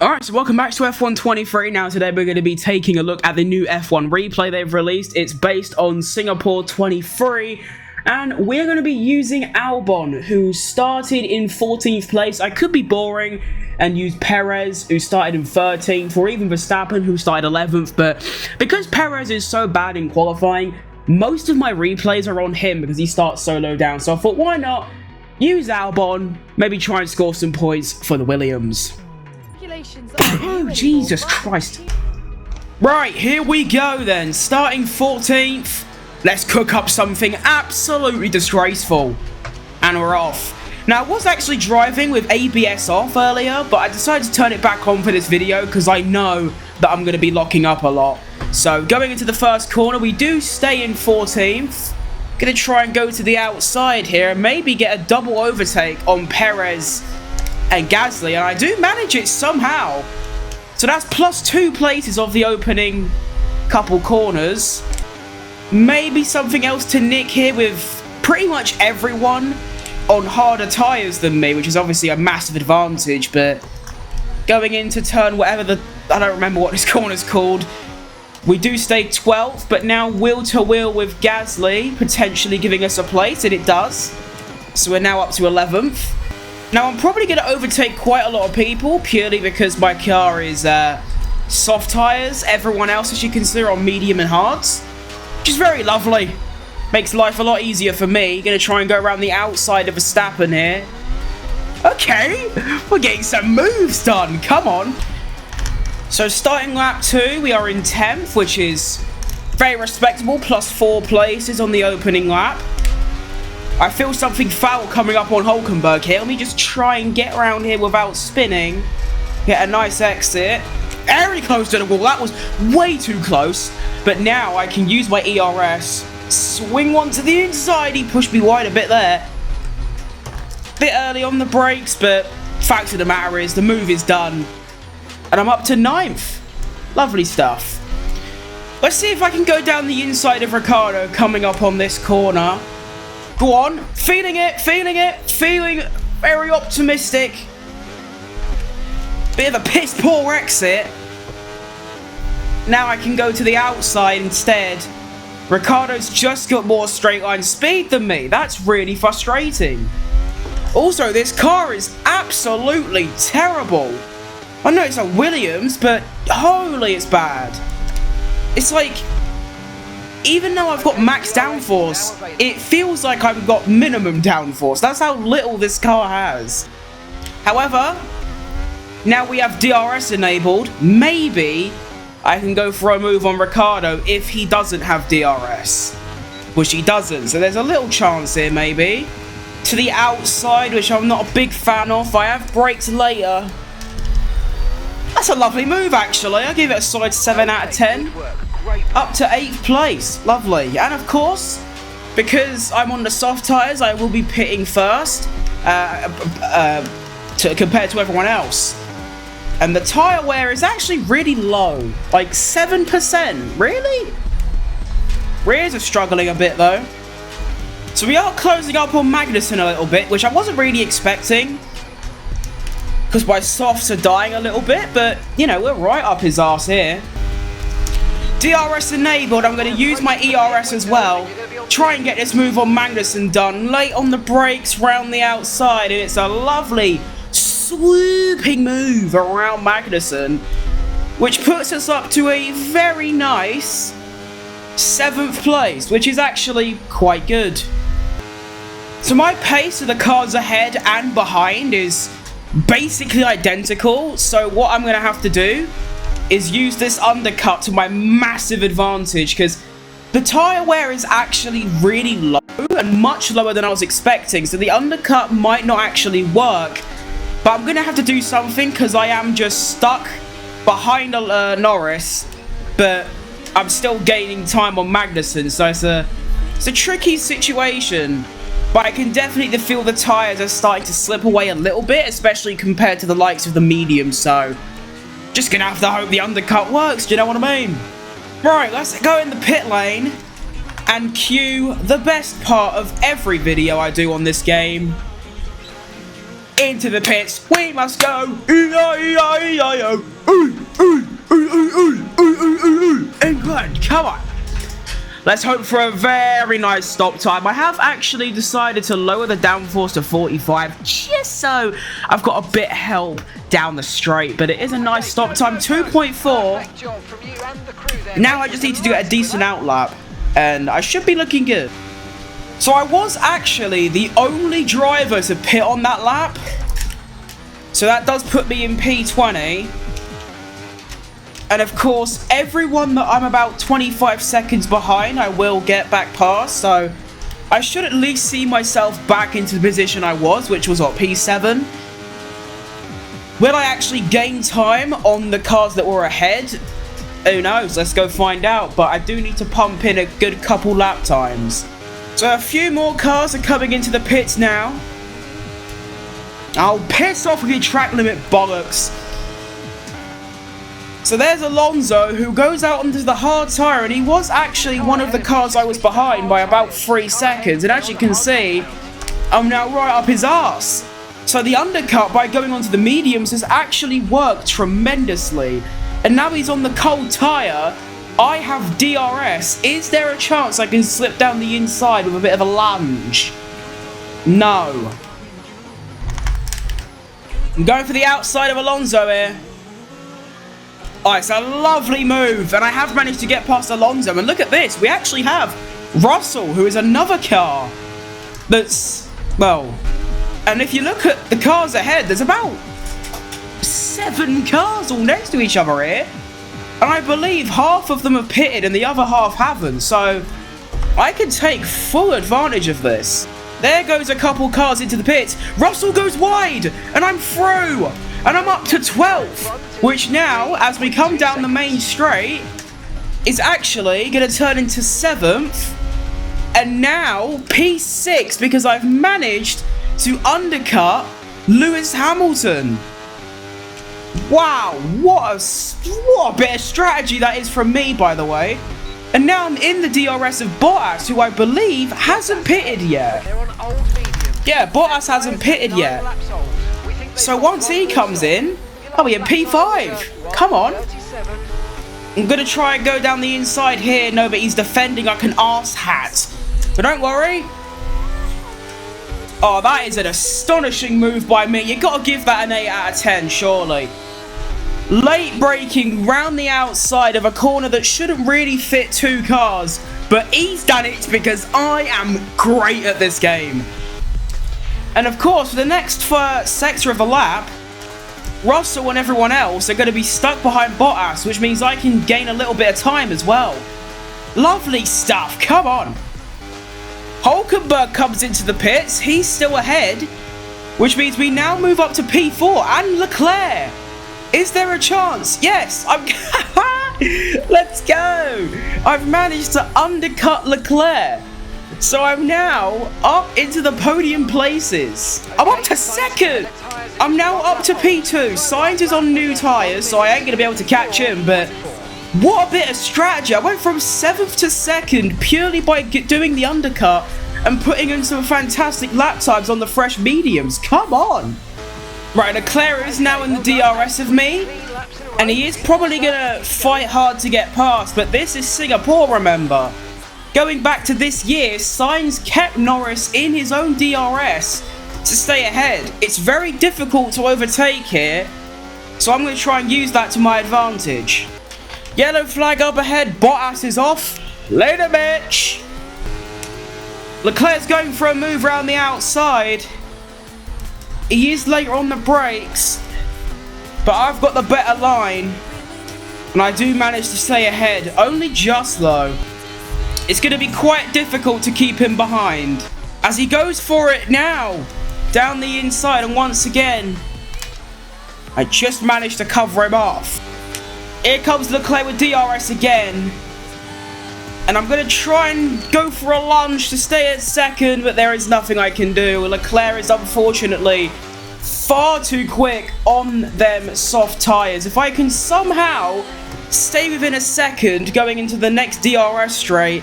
Alright, so welcome back to F1 23. Now today we're going to be taking a look at the new F1 replay they've released. It's based on Singapore 23, and we're going to be using Albon, who started in 14th place. I could be boring and use Perez, who started in 13th, or even Verstappen, who started 11th, but because Perez is so bad in qualifying, most of my replays are on him because he starts so low down. So I thought, why not use Albon, maybe try and score some points for the Williams. Oh, Jesus Christ. Right, here we go then. Starting 14th. Let's cook up something absolutely disgraceful. And we're off. Now, I was actually driving with ABS off earlier, but I decided to turn it back on for this video because I know that I'm going to be locking up a lot. So, going into the first corner, we do stay in 14th. Going to try and go to the outside here and maybe get a double overtake on Perez and Gasly, and I do manage it somehow. So that's plus 2 places of the opening couple corners. Maybe something else to nick here with pretty much everyone on harder tyres than me, which is obviously a massive advantage, but going into turn whatever I don't remember what this corner's called. We do stay 12th, but now wheel to wheel with Gasly, potentially giving us a place, and it does. So we're now up to 11th. Now, I'm probably going to overtake quite a lot of people, purely because my car is soft tyres. Everyone else, as you can see, are on medium and hards, which is very lovely. Makes life a lot easier for me. Going to try and go around the outside of Verstappen here. Okay, we're getting some moves done. Come on. So, starting lap 2, we are in 10th, which is very respectable, plus 4 places on the opening lap. I feel something foul coming up on Hulkenberg here. Let me just try and get around here without spinning. Get a nice exit. Very close to the wall. That was way too close. But now I can use my ERS. Swing one to the inside. He pushed me wide a bit there. Bit early on the brakes, but fact of the matter is the move is done. And I'm up to 9th. Lovely stuff. Let's see if I can go down the inside of Ricciardo coming up on this corner. Go on, feeling it, feeling very optimistic. Bit of a piss poor exit. Now I can go to the outside instead. Ricciardo's just got more straight line speed than me. That's really frustrating. Also, this car is absolutely terrible. I know it's a Williams, but holy, it's bad. It's like, even though I've got max downforce, it feels like I've got minimum downforce. That's how little this car has. However, now we have DRS enabled. Maybe I can go for a move on Ricciardo if he doesn't have DRS. Which he doesn't, so there's a little chance here maybe. To the outside, which I'm not a big fan of. I have brakes later. That's a lovely move actually. I'll give it a solid 7 out of 10. Up to 8th place. Lovely. And of course, because I'm on the soft tyres, I will be pitting first compared to everyone else. And the tyre wear is actually really low. Like 7%. Really? Rears are struggling a bit though. So we are closing up on Magnussen a little bit, which I wasn't really expecting. Because my softs are dying a little bit, but, you know, we're right up his arse here. DRS enabled. I'm going to use my ERS as well. Try and get this move on Magnussen done. Late on the brakes, round the outside. And it's a lovely, swooping move around Magnussen, which puts us up to a very nice 7th place, which is actually quite good. So my pace of the cars ahead and behind is basically identical. So what I'm going to have to do is use this undercut to my massive advantage, because the tyre wear is actually really low and much lower than I was expecting, so the undercut might not actually work, but I'm going to have to do something because I am just stuck behind Norris, but I'm still gaining time on Magnussen, so it's a tricky situation, but I can definitely feel the tyres are starting to slip away a little bit, especially compared to the likes of the medium, so just gonna have to hope the undercut works, do you know what I mean? Right, let's go in the pit lane and cue the best part of every video I do on this game. into the pits. We must go. England, come on. Let's hope for a very nice stop time. I have actually decided to lower the downforce to 45 just so I've got a bit of help down the straight, but it is a nice stop time, 2.4. Now I just need to do a decent outlap and I should be looking good. So I was actually the only driver to pit on that lap, so that does put me in P20. And of course, everyone that I'm about 25 seconds behind, I will get back past. So I should at least see myself back into the position I was, which was what, P7? Will I actually gain time on the cars that were ahead? Who knows? Let's go find out. But I do need to pump in a good couple lap times. So a few more cars are coming into the pits now. I'll piss off with your track limit bollocks. So there's Alonso, who goes out onto the hard tyre, and he was actually one of the cars I was behind by about 3 seconds. And as you can see, I'm now right up his arse. So the undercut by going onto the mediums has actually worked tremendously. And now he's on the cold tyre. I have DRS. Is there a chance I can slip down the inside with a bit of a lunge? No. I'm going for the outside of Alonso here. Oh, it's a lovely move, and I have managed to get past Alonso. And look at this, we actually have Russell, who is another car that's, well, and if you look at the cars ahead, there's about 7 cars all next to each other here. And I believe half of them have pitted and the other half haven't, so I can take full advantage of this. There goes a couple cars into the pits. Russell goes wide, and I'm through. And I'm up to 12th, which now, as we come down the main straight, is actually going to turn into 7th. And now P6, because I've managed to undercut Lewis Hamilton. Wow, what a bit of strategy that is from me, by the way. And now I'm in the DRS of Bottas, who I believe hasn't pitted yet. Yeah, Bottas hasn't pitted yet. So once he comes in, I'll be in P5. Come on. I'm going to try and go down the inside here. No, but he's defending like an arse hat. But don't worry. Oh, that is an astonishing move by me. You've got to give that an 8 out of 10, surely. Late braking round the outside of a corner that shouldn't really fit 2 cars. But he's done it because I am great at this game. And of course, for the next sector of the lap, Russell and everyone else are going to be stuck behind Bottas, which means I can gain a little bit of time as well. Lovely stuff, come on. Hulkenberg comes into the pits, he's still ahead, which means we now move up to P4, and Leclerc. Is there a chance? Yes, let's go. I've managed to undercut Leclerc. So I'm now up into the podium places. I'm up to 2nd. I'm now up to P2. Sainz is on new tyres, so I ain't going to be able to catch him. But what a bit of strategy. I went from 7th to 2nd purely by doing the undercut and putting in some fantastic lap times on the fresh mediums. Come on. Right, Leclerc is now in the DRS of me. And he is probably going to fight hard to get past. But this is Singapore, remember. Going back to this year, Sainz kept Norris in his own DRS to stay ahead. It's very difficult to overtake here, so I'm going to try and use that to my advantage. Yellow flag up ahead, Bottas is off. Later, bitch. Leclerc's going for a move around the outside. He is later on the brakes, but I've got the better line, and I do manage to stay ahead, only just though. It's going to be quite difficult to keep him behind. As he goes for it now. Down the inside, and once again, I just managed to cover him off. Here comes Leclerc with DRS again. And I'm going to try and go for a lunge to stay at 2nd, but there is nothing I can do. Leclerc is unfortunately far too quick on them soft tyres. If I can somehow stay within a 2nd going into the next DRS straight,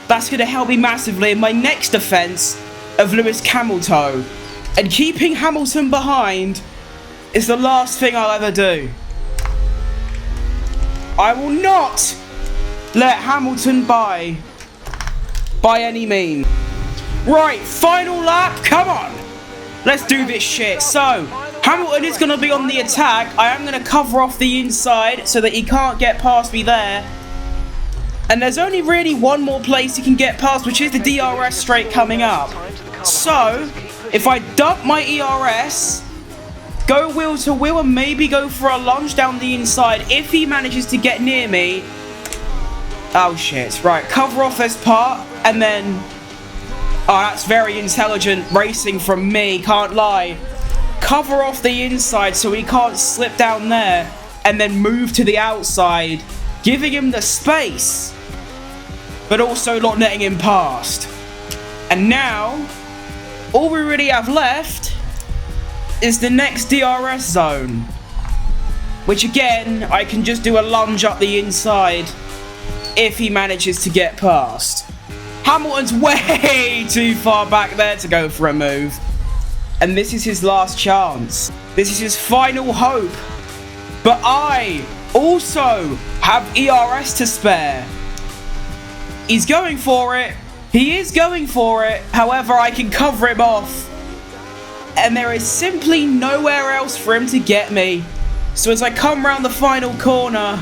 that's going to help me massively in my next defense of Lewis Hamilton. And keeping Hamilton behind is the last thing I'll ever do. I will not let Hamilton by any means. Right, final lap, come on. Let's do this shit. So, Hamilton is going to be on the attack. I am going to cover off the inside so that he can't get past me there. And there's only really one more place he can get past, which is the DRS straight coming up. So, if I dump my ERS, go wheel to wheel and maybe go for a lunge down the inside, if he manages to get near me. Oh shit, right, cover off this part, and then... Oh, that's very intelligent racing from me, can't lie. Cover off the inside so he can't slip down there, and then move to the outside, giving him the space, but also not letting him past. And now, all we really have left is the next DRS zone, which again, I can just do a lunge up the inside if he manages to get past. Hamilton's way too far back there to go for a move. And this is his last chance. This is his final hope. But I also have ERS to spare. He's going for it. He is going for it. However, I can cover him off. And there is simply nowhere else for him to get me. So as I come around the final corner,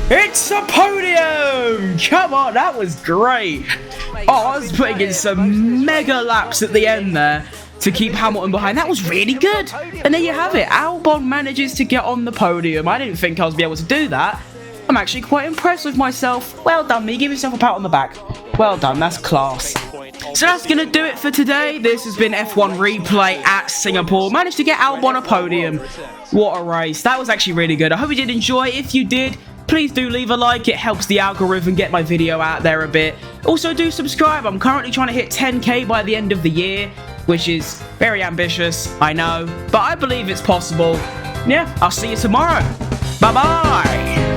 it's a podium! Come on, that was great. Oh, I was putting in some mega laps at the end there to keep Hamilton behind. That was really good. And there you have it. Albon manages to get on the podium. I didn't think I was be able to do that. I'm actually quite impressed with myself. Well done, me. Give yourself a pat on the back. Well done, that's class. So that's going to do it for today. This has been F1 Replay at Singapore. Managed to get Albon a podium. What a race. That was actually really good. I hope you did enjoy. If you did, please do leave a like. It helps the algorithm get my video out there a bit. Also, do subscribe. I'm currently trying to hit 10k by the end of the year, which is very ambitious, I know, but I believe it's possible. Yeah, I'll see you tomorrow. Bye-bye.